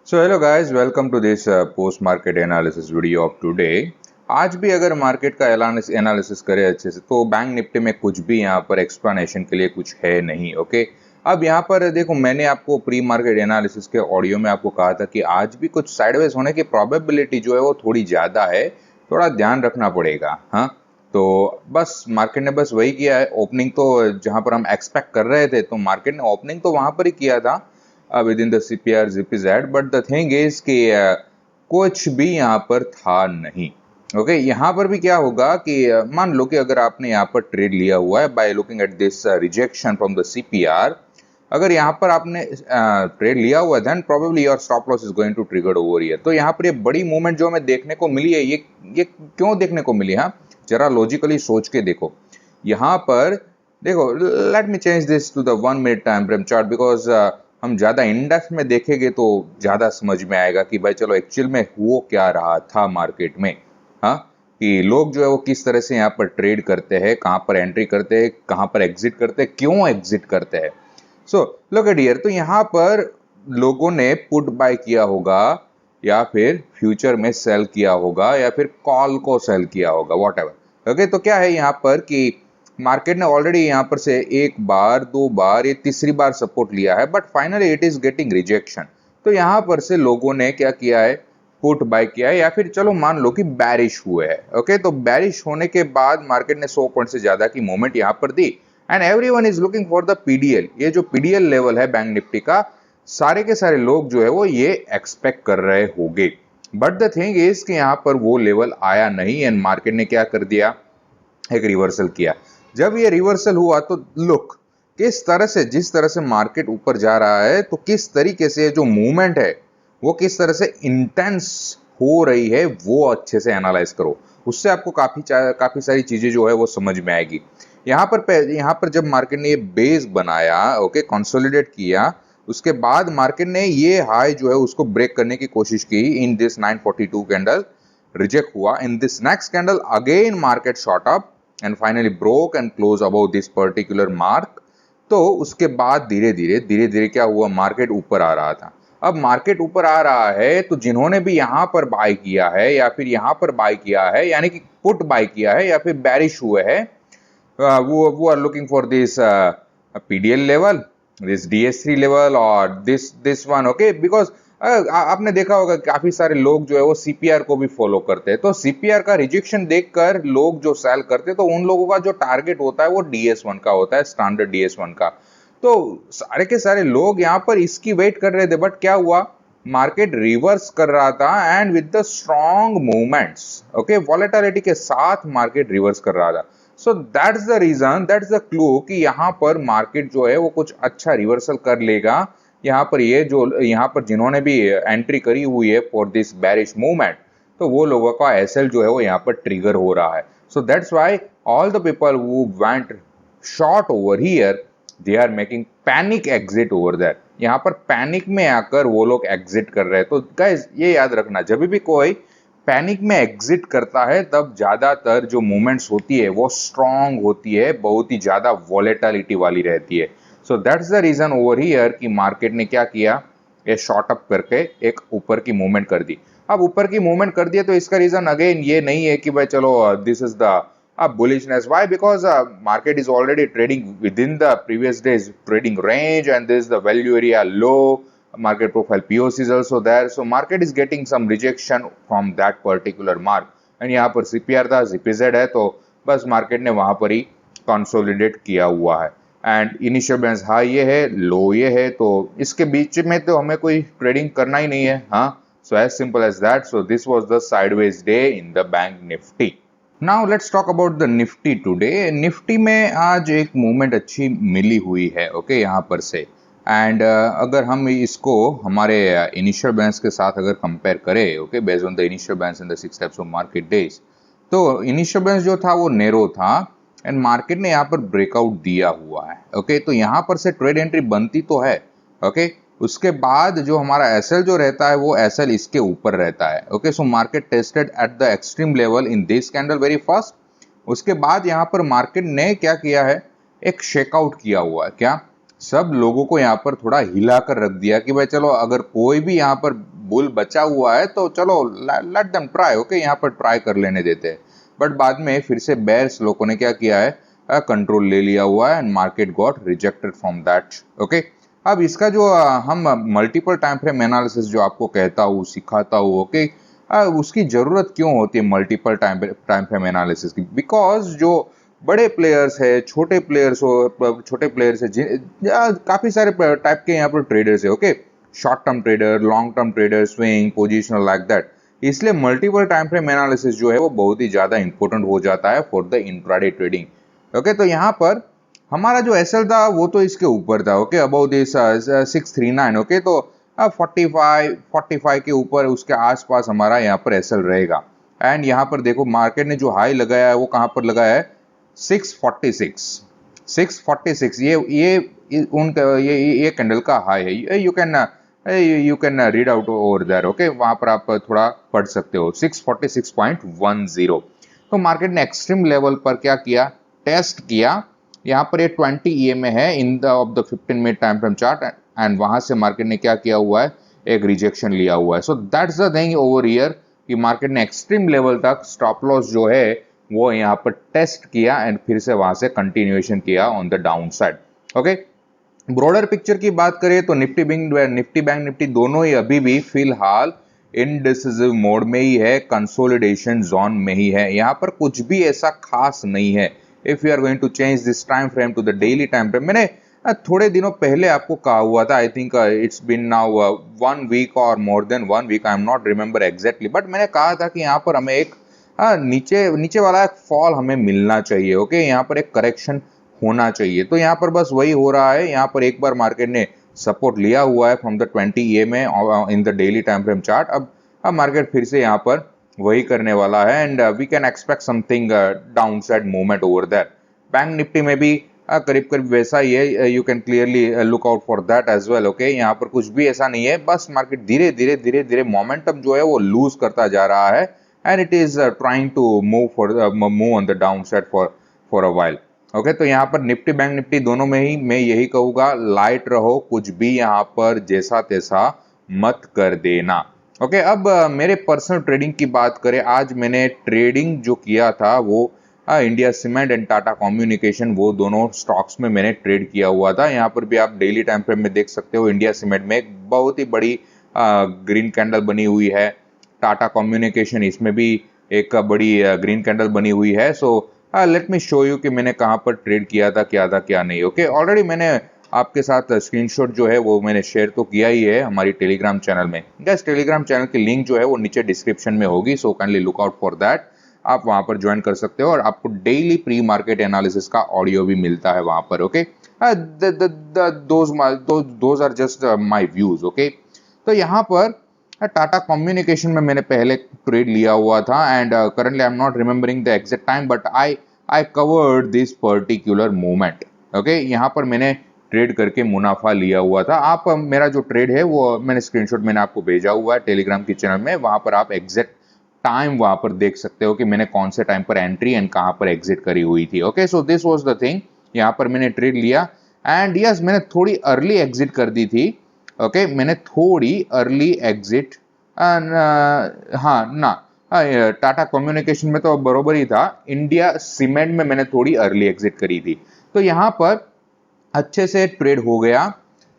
So hello guys, welcome to this post market analysis video of today. आज भी अगर market का analysis करें अच्छे से तो बैंक निफ्टी में कुछ भी यहाँ पर एक्सप्लेनेशन के लिए कुछ है नहीं। ओके, अब यहाँ पर देखो, मैंने आपको प्री मार्केट एनालिसिस के ऑडियो में आपको कहा था कि आज भी कुछ साइडवेज होने की प्रोबेबिलिटी जो है वो थोड़ी ज़्यादा है, थोड़ा ध्यान रखना पड़ेगा। हाँ, तो बस मार्केट ने बस वही किया है। ओपनिंग तो जहाँ पर हम एक्सपेक्ट कर रहे थे, तो मार्केट ने ओपनिंग तो वहाँ पर ही किया था with in the CPR ZPZ, but the thing is कि कुछ भी यहाँ पर था नहीं। ओके, यहाँ पर भी क्या होगा कि मान लो कि अगर आपने यहाँ पर ट्रेड लिया हुआ है by looking at this rejection from the CPR, अगर यहाँ पर आपने ट्रेड लिया हुआ है then probably your stop loss is going to trigger over here. तो यहाँ पर ये बड़ी मूवमेंट जो हमें देखने को मिली है, ये क्यों देखने को मिली? हाँ, जरा लॉजिकली सोच के देखो। यहाँ पर देखो, let me change this to the 1 minute time frame chart, because हम ज़्यादा इंडेक्स में देखेंगे तो ज़्यादा समझ में आएगा कि भाई चलो एक्चुअल में हो क्या रहा था मार्केट में। हाँ, कि लोग जो है वो किस तरह से यहाँ पर ट्रेड करते हैं, कहाँ पर एंट्री करते हैं, कहाँ पर एग्जिट करते हैं, क्यों एग्जिट करते हैं। सो लुक एट हियर, तो यहाँ पर लोगों ने पुट बाय किया होगा या फिर फ्यूचर में सेल किया होगा या फिर कॉल को सेल किया होगा, वॉट एवर। ओके, तो क्या है यहाँ पर कि मार्केट ने ऑलरेडी यहाँ पर से एक बार, दो बार, ये तीसरी बार सपोर्ट लिया है, but finally it is getting rejection. तो यहाँ पर से लोगों ने क्या किया है, पुट बाय किया है, या फिर चलो मान लो कि बैरिश हुए हैं। ओके, तो बैरिश होने के बाद मार्केट ने 100 पॉइंट से ज्यादा की मूवमेंट यहाँ पर दी and everyone is looking for the PDL। ये जो PDL लेवल है बैंक निफ्टी का, सारे के सारे लोग जो है वो ये एक्सपेक्ट कर रहे होंगे, बट द थिंग इज कि यहाँ पर वो लेवल आया नहीं एंड मार्केट ने क्या कर दिया, एक रिवर्सल किया। जब ये रिवर्सल हुआ तो लुक, किस तरह से, जिस तरह से मार्केट ऊपर जा रहा है, तो किस तरीके से जो मूवमेंट है वो किस तरह से इंटेंस हो रही है, वो अच्छे से एनालाइज करो। उससे आपको काफी सारी चीजें जो है वो समझ में आएगी। यहाँ पर जब मार्केट ने ये बेस बनाया, ओके, कंसोलिडेट किया, उसके बाद मार्केट ने ये हाई जो है उसको ब्रेक करने की कोशिश की इन दिस 942 कैंडल, रिजेक्ट हुआ। In this next candle again market shot up and finally broke and close above this particular mark। तो उसके बाद धीरे धीरे क्या हुआ, मार्केट ऊपर आ रहा था। अब मार्केट ऊपर आ रहा है तो जिन्होंने भी यहाँ पर बाय किया है या फिर यहाँ पर बाय किया है, यानी कि पुट बाय किया है या फिर बैरिश हुए है, वो are looking for this PDL level, this DS3 level और दिस वन। ओके, बिकॉज आपने देखा होगा काफी सारे लोग जो है वो CPR को भी फॉलो करते हैं। तो CPR का रिजेक्शन देखकर लोग जो सेल करते हैं, तो उन लोगों का जो टारगेट होता है वो DS1 का होता है, स्टैंडर्ड DS1 का। तो सारे के सारे लोग यहाँ पर इसकी वेट कर रहे थे, बट क्या हुआ, मार्केट रिवर्स कर रहा था and with the strong movements, okay, volatility के साथ मार्केट रिवर्स कर रहा था। So that's the reason, that's the clue कि यहाँ पर मार्केट जो है वो कुछ अच्छा रिवर्सल कर लेगा। यहाँ पर ये जो यहाँ पर जिन्होंने भी एंट्री करी हुई है फॉर दिस बेरिश मूवमेंट, तो वो लोगों का SL जो है वो यहाँ पर ट्रिगर हो रहा है। So that's why all the people who went short over here, they are making panic exit over that. यहाँ पर पैनिक में आकर वो लोग एग्जिट कर रहे हैं। तो गाइस ये याद रखना, जब भी कोई पैनिक में एग्जिट करता है तब ज्यादातर जो मूवमेंट्स होती है वो स्ट्रॉन्ग होती है, बहुत ही ज्यादा वॉलेटिलिटी वाली रहती है। So that's the reason over here कि मार्केट ने क्या किया, ये शॉर्ट अप करके एक ऊपर की मूवमेंट कर दी। अब ऊपर की मूवमेंट कर दिया तो इसका रीजन अगेन ये नहीं है कि भाई चलो this is the bullishness. Why? Because market is already trading within the previous days trading range and this is the value area low. Market profile POC is also there, so market is getting some rejection from that particular mark and यहाँ पर CPR था, ZPZ है, तो बस market ने वहां पर ही consolidate किया हुआ है एंड इनिशियल बैलेंस हाई ये है, लो ये है, तो इसके बीच में तो हमें कोई ट्रेडिंग करना ही नहीं है। हाँ, so as simple as that. So this was the sideways day in the bank Nifty. Now let's talk about the Nifty today. Nifty में आज एक मूवमेंट अच्छी मिली हुई है, ओके, यहाँ पर से एंड अगर हम इसको हमारे इनिशियल बैलेंस के साथ अगर कंपेयर करें, okay, based on the initial balance in the 6 types of market days, तो इनिशियल बैलेंस जो था वो नैरो था एंड मार्केट ने यहाँ पर ब्रेकआउट दिया हुआ है। ओके, तो यहाँ पर से ट्रेड एंट्री बनती तो है। ओके, उसके बाद जो हमारा SL जो रहता है वो SL इसके ऊपर रहता है। Okay, so market tested at the extreme level in this candle very fast. उसके बाद यहाँ पर मार्केट ने क्या किया है, एक शेकआउट किया हुआ है। क्या, सब लोगों को यहाँ पर थोड़ा हिला कर रख दिया कि भाई चलो अगर कोई भी यहाँ पर बुल बचा हुआ है तो चलो लेट देम ट्राई, ओके, यहाँ पर ट्राई कर लेने देते हैं। बट बाद में फिर से बेयर्स लोगों ने क्या किया है, कंट्रोल ले लिया हुआ है and market got rejected from that, okay. अब इसका जो हम मल्टीपल टाइम फ्रेम एनालिसिस जो आपको कहता हूँ, सिखाता हूँ, ओके, उसकी जरूरत क्यों होती है मल्टीपल टाइम फ्रेम एनालिसिस की? बिकॉज जो बड़े प्लेयर्स है, छोटे प्लेयर्स है, काफी सारे टाइप के यहाँ पर ट्रेडर्स है, okay, short term trader, long term trader, swing, positional, like that. इसलिए मल्टीपल टाइम फ्रेम एनालिसिस जो है वो बहुत ही ज्यादा इंपॉर्टेंट हो जाता है for the intraday trading, okay. तो यहाँ पर हमारा जो एसएल था वो तो इसके ऊपर था, ओके, अबाउट दिस 639, ओके। तो 45 के ऊपर, उसके आसपास हमारा यहाँ पर एसएल रहेगा। एंड यहाँ पर देखो मार्केट ने जो हाई लगाया है वो कहाँ पर लगाया है, 646, ये कैंडल का हाई है। You can read out over there, okay, वहां पर आप थोड़ा पढ़ सकते हो, 646.10। तो मार्केट ने एक्सट्रीम लेवल पर क्या किया, टेस्ट किया। यहाँ पर ये 20 EMA है in the of the 15 minute time frame chart, and वहां से मार्केट ने क्या किया हुआ है, एक रिजेक्शन लिया हुआ है। So that's the thing over here कि मार्केट ने एक्सट्रीम लेवल तक स्टॉप लॉस जो है वो यहाँ पर टेस्ट किया एंड फिर से वहां से कंटिन्यूएशन किया on the down side, okay. Broader picture की बात करें तो निफ्टी बैंक निफ्टी दोनों ही अभी भी फिलहाल इनडिसिसिव मोड में ही है, कंसोलिडेशन जोन में ही है। यहाँ पर कुछ भी ऐसा खास नहीं है। If you are going to change this time frame to the daily time frame, मैंने थोड़े दिनों पहले आपको कहा हुआ था, I think it's been now 1 week और more than 1 week, I am not remember exactly, but मैंने कहा था कि यहाँ पर हमें एक नीचे वाला एक फॉल हमें मिलना चाहिए, ओके, यहाँ पर एक करेक्शन होना चाहिए। तो यहाँ पर बस वही हो रहा है। यहाँ पर एक बार मार्केट ने सपोर्ट लिया हुआ है from the 20 EMA in the daily time frame chart. अब मार्केट फिर से यहाँ पर वही करने वाला है and we can expect something downside movement over that. Bank Nifty में भी करीब करीब वैसा ही है, you can clearly look out for that as well, okay. यहाँ पर कुछ भी ऐसा नहीं है, बस मार्केट धीरे धीरे मोमेंटम जो है वो लूज करता जा रहा है and it is trying to move on the downside for a while, okay. तो यहाँ पर निफ्टी बैंक निफ्टी दोनों में ही मैं यही कहूंगा, लाइट रहो, कुछ भी यहाँ पर जैसा तैसा मत कर देना, ओके। अब मेरे पर्सनल ट्रेडिंग की बात करें, आज मैंने ट्रेडिंग जो किया था वो India cement and Tata communication, वो दोनों स्टॉक्स में मैंने ट्रेड किया हुआ था। यहाँ पर भी आप डेली टाइम फ्रेम में देख सकते हो, इंडिया सीमेंट में एक बहुत ही बड़ी ग्रीन कैंडल बनी हुई है। टाटा कम्युनिकेशन, इसमें भी एक बड़ी ग्रीन कैंडल बनी हुई है। So let me show you कि मैंने कहाँ पर ट्रेड किया था क्या नहीं, ओके। ऑलरेडी मैंने आपके साथ स्क्रीनशॉट जो है वो मैंने शेयर तो किया ही है हमारी टेलीग्राम चैनल में। गाइस, टेलीग्राम चैनल की लिंक जो है वो नीचे डिस्क्रिप्शन में होगी, so kindly look out for that. आप वहां पर ज्वाइन कर सकते हो और आपको डेली प्री मार्केट एनालिसिस का ऑडियो भी मिलता है वहां पर, okay. Those are just my views, okay. तो यहाँ पर टाटा कम्युनिकेशन में मैंने पहले ट्रेड लिया हुआ था and currently I am not remembering the exact time, but I covered this particular movement, okay. यहाँ पर मैंने ट्रेड करके मुनाफा लिया हुआ था। आप मेरा जो ट्रेड है वो मैंने स्क्रीनशॉट मैंने आपको भेजा हुआ है टेलीग्राम की चैनल में, वहां पर आप एग्जैक्ट टाइम वहां पर देख सकते हो कि मैंने कौन से टाइम पर एंट्री एंड कहां पर एग्जिट करी हुई थी, okay. So this was the thing, यहाँ पर मैंने ट्रेड लिया एंड यस मैंने थोड़ी अर्ली एग्जिट कर दी थी, ओके। मैंने थोड़ी अर्ली एग्जिट, हाँ ना, टाटा कम्युनिकेशन में तो बरोबर ही था, इंडिया सीमेंट में मैंने थोड़ी अर्ली एग्जिट करी थी। तो यहाँ पर अच्छे से ट्रेड हो गया।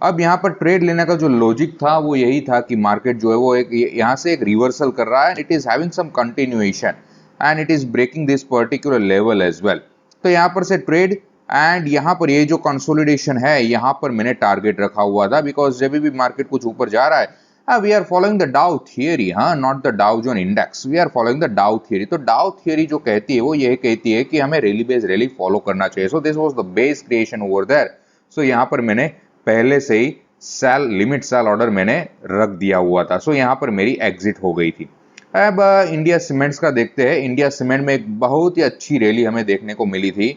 अब यहाँ पर ट्रेड लेने का जो लॉजिक था वो यही था कि मार्केट जो है वो एक यहाँ से एक रिवर्सल कर रहा है, it is having some continuation and it is breaking this particular level as well. तो यहाँ पर से ट्रेड एंड यहाँ पर ये जो कंसोलिडेशन है यहाँ पर मैंने टारगेट रखा हुआ था, बिकॉज जब भी मार्केट कुछ ऊपर जा रहा है, we are following the Dow theory, हाँ, not the Dow Jones index, we are following the Dow theory. तो डाउ थियरी जो कहती है वो ये कहती है कि हमें रैली बेस रैली फॉलो करना चाहिए। So this was the base creation over there. So यहाँ पर मैंने पहले से ही लिमिट सेल ऑर्डर मैंने रख दिया हुआ था। सो यहाँ पर मेरी एग्जिट हो गई थी। अब इंडिया सीमेंट्स का देखते हैं। इंडिया सीमेंट में एक बहुत ही अच्छी रैली हमें देखने को मिली थी।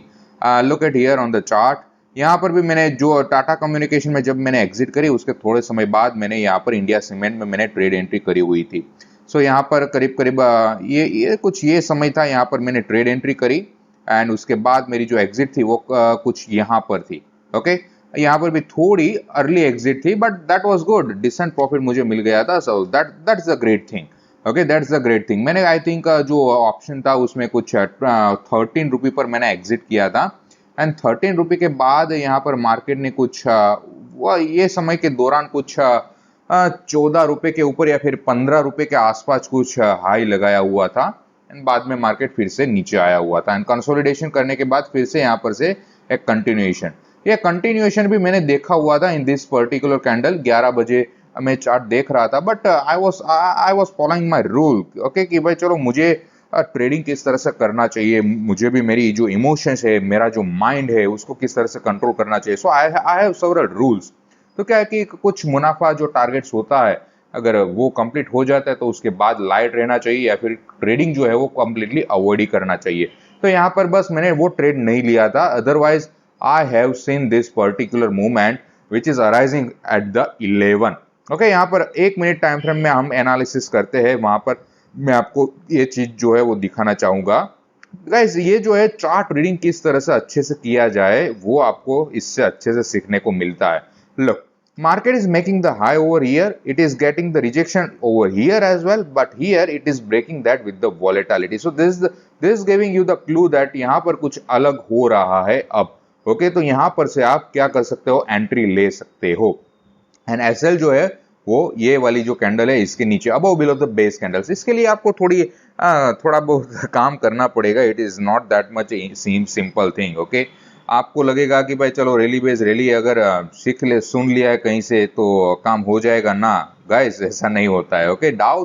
Look at here on the chart. यहाँ पर भी मैंने जो टाटा कम्युनिकेशन में जब मैंने एग्जिट करी उसके थोड़े समय बाद मैंने यहाँ पर इंडिया सीमेंट में मैंने ट्रेड एंट्री करी हुई थी। सो यहाँ पर करीब करीब ये समय था, यहाँ पर मैंने ट्रेड एंट्री करी एंड उसके बाद मेरी जो एग्जिट थी वो कुछ यहाँ पर थी, ओके। यहाँ पर भी थोड़ी अर्ली एग्जिट थी, but that was good, decent profit मुझे मिल गया था, so that's a great thing. Okay, that's the great thing. मैंने आई थिंक जो ऑप्शन था उसमें कुछ 13 रुपी पर मैंने एग्जिट किया था, एंड 13 रुपी के बाद यहाँ पर मार्केट ने कुछ वो ये समय के दौरान कुछ 14 रुपए के ऊपर या फिर 15 रुपए के आसपास कुछ हाई लगाया हुआ था, एंड बाद में मार्केट फिर से नीचे आया हुआ था, एंड कंसोलिडेशन करने के बाद फिर से यहाँ पर से एक कंटिन्यूएशन, ये कंटिन्यूएशन भी मैंने देखा हुआ था इन दिस पर्टिकुलर कैंडल। 11 बजे मैं चार्ट देख रहा था, but I was following my rule, okay, कि भाई चलो मुझे ट्रेडिंग किस तरह से करना चाहिए, मुझे भी मेरी जो इमोशंस है, मेरा जो माइंड है, उसको किस तरह से कंट्रोल करना चाहिए। सो आई हैव सेवरल रूल्स। तो क्या है कि कुछ मुनाफा जो टारगेट्स होता है, अगर वो कंप्लीट हो जाता है तो उसके बाद लाइट रहना चाहिए, या फिर ट्रेडिंग जो है वो कंप्लीटली अवॉइड ही करना चाहिए। तो यहाँ पर बस मैंने वो ट्रेड नहीं लिया था, otherwise I have seen this particular movement which is arising at the 11. Okay, यहाँ पर 1 मिनट टाइम फ्रेम में हम एनालिसिस करते हैं, वहां पर मैं आपको ये चीज जो है वो दिखाना चाहूंगा। गाइस, ये जो है चार्ट रीडिंग किस तरह से अच्छे से किया जाए वो आपको इससे अच्छे से सीखने को मिलता है। Look, market is making the high over here, it is getting the rejection over here as well, but here it is breaking that with the volatility. So this is giving you the clue that यहाँ पर कुछ अलग हो रहा है अब। Okay, तो यहां पर से आप क्या कर सकते हो, एंट्री ले सकते हो। एंड एसएल जो है वो ये वाली जो कैंडल है इसके नीचे above below the base candles, इसके लिए आपको थोड़ा बहुत काम करना पड़ेगा। It is not that much simple thing. Okay, आपको लगेगा कि भाई चलो रैली बेस रैली अगर सुन लिया है कहीं से तो काम हो जाएगा, ना गाइस, ऐसा नहीं होता है। ओके, डाउ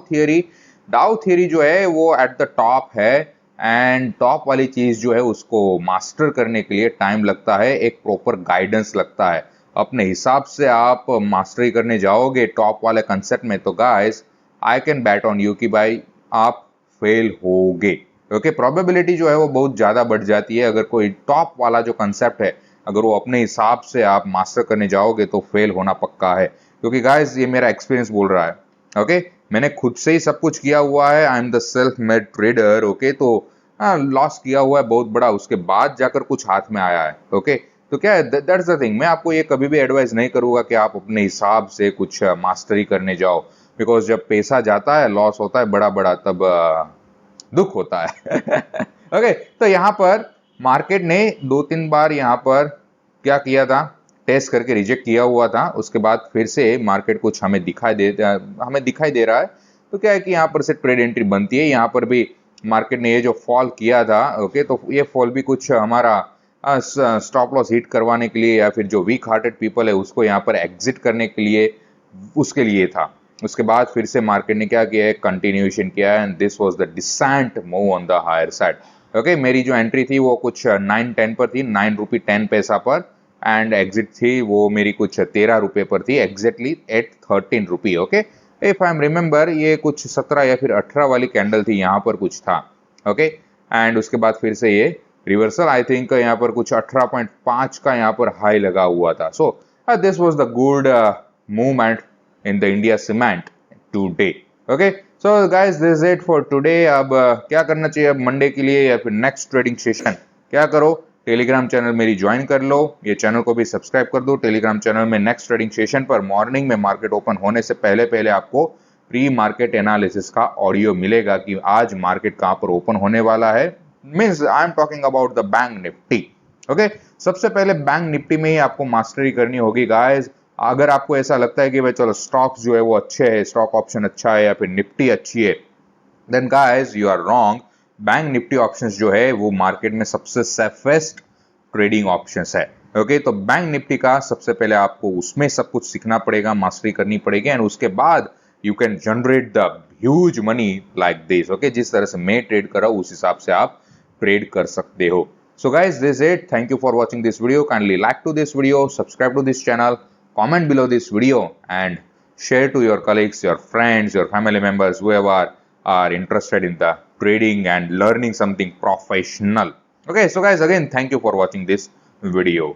थियरी जो है वो एट द टॉप है, एंड टॉप वाली चीज जो है उसको मास्टर करने के लिए टाइम लगता है, एक प्रॉपर गाइडेंस लगता है। अपने हिसाब से आप मास्टरी करने जाओगे टॉप वाले कंसेप्ट में, तो guys I can bat on you कि भाई आप फेल होगे। ओके, प्रोबेबिलिटी जो है वो बहुत ज्यादा बढ़ जाती है। अगर कोई टॉप वाला जो कंसेप्ट है, अगर वो अपने हिसाब से आप मास्टर करने जाओगे तो फेल होना पक्का है, क्योंकि गाइस ये मेरा एक्सपीरियंस बोल रहा है। ओके, मैंने खुद से ही सब कुछ किया हुआ है, I am the self made trader. Okay, तो लॉस किया हुआ है बहुत बड़ा, उसके बाद जाकर कुछ हाथ में आया है। ओके, तो क्या है, दैट्स द थिंग। मैं आपको ये कभी भी एडवाइस नहीं करूंगा कि आप अपने हिसाब से कुछ मास्टरी करने जाओ, बिकॉज जब पैसा जाता है, लॉस होता है बड़ा बड़ा, तब दुख होता है। ओके, तो यहाँ पर मार्केट ने 2-3 बार यहाँ पर क्या किया था, टेस्ट करके रिजेक्ट किया हुआ था, उसके बाद फिर से मार्केट कुछ हमें दिखाई दे रहा है। तो क्या है कि यहाँ पर से ट्रेड एंट्री बनती है। यहाँ पर भी मार्केट ने ये जो फॉल किया था, ओके, तो ये फॉल भी कुछ हमारा स्टॉप लॉस हिट करवाने के लिए, या फिर जो वीक हार्टेड पीपल है उसको यहाँ पर एग्जिट करने के लिए, उसके लिए था। उसके बाद फिर से मार्केट ने क्या किया है, कंटिन्यूएशन किया है, and this was the decent move on the higher side. Okay, मेरी जो एंट्री थी वो कुछ 9-10 पर थी, 9 रुपी 10 पैसा पर, एंड एग्जिट थी वो मेरी कुछ 13 रुपए पर थी, exactly at 13 rupee. Okay, if I am remember ये कुछ 17 या फिर 18 वाली कैंडल थी, यहाँ पर कुछ था। ओके, एंड उसके बाद फिर से ये रिवर्सल, आई थिंक यहाँ पर कुछ 18.5 का यहाँ पर हाई लगा हुआ था। सो this was the good movement in the India cement today. Okay, so guys, this is it for today. अब क्या करना चाहिए अब मंडे के लिए या फिर नेक्स्ट ट्रेडिंग सेशन, क्या करो, टेलीग्राम चैनल मेरी ज्वाइन कर लो, ये चैनल को भी सब्सक्राइब कर दो। टेलीग्राम चैनल में नेक्स्ट ट्रेडिंग सेशन पर मॉर्निंग में मार्केट ओपन होने से पहले पहले आपको प्री मार्केट एनालिसिस का ऑडियो मिलेगा कि आज मार्केट कहां पर ओपन होने वाला है। Means I am talking about the bank Nifty. Okay, सबसे पहले बैंक निफ्टी में ही आपको मास्टरी करनी होगी गाइज। अगर आपको ऐसा लगता है कि भाई चलो स्टॉक्स जो है वो अच्छे है, स्टॉक ऑप्शन अच्छा है या फिर निफ्टी अच्छी है, then guys you are wrong. Bank Nifty options जो है वो मार्केट में सबसे सेफेस्ट ट्रेडिंग ऑप्शंस है। ओके, तो बैंक निफ्टी का सबसे पहले आपको उसमें सब कुछ सीखना पड़ेगा, मास्टरी करनी पड़ेगी, एंड उसके बाद you can generate the huge money like this. Okay, जिस तरह से मैं ट्रेड कर रहा हूं उस हिसाब से आप ट्रेड कर सकते हो। So guys, this is it. Thank you for watching this video. Kindly like to this video, subscribe to this channel, comment below this video, and share to your colleagues, your friends, your family members, whoever are interested in the trading and learning something professional. Okay, so guys, again, thank you for watching this video.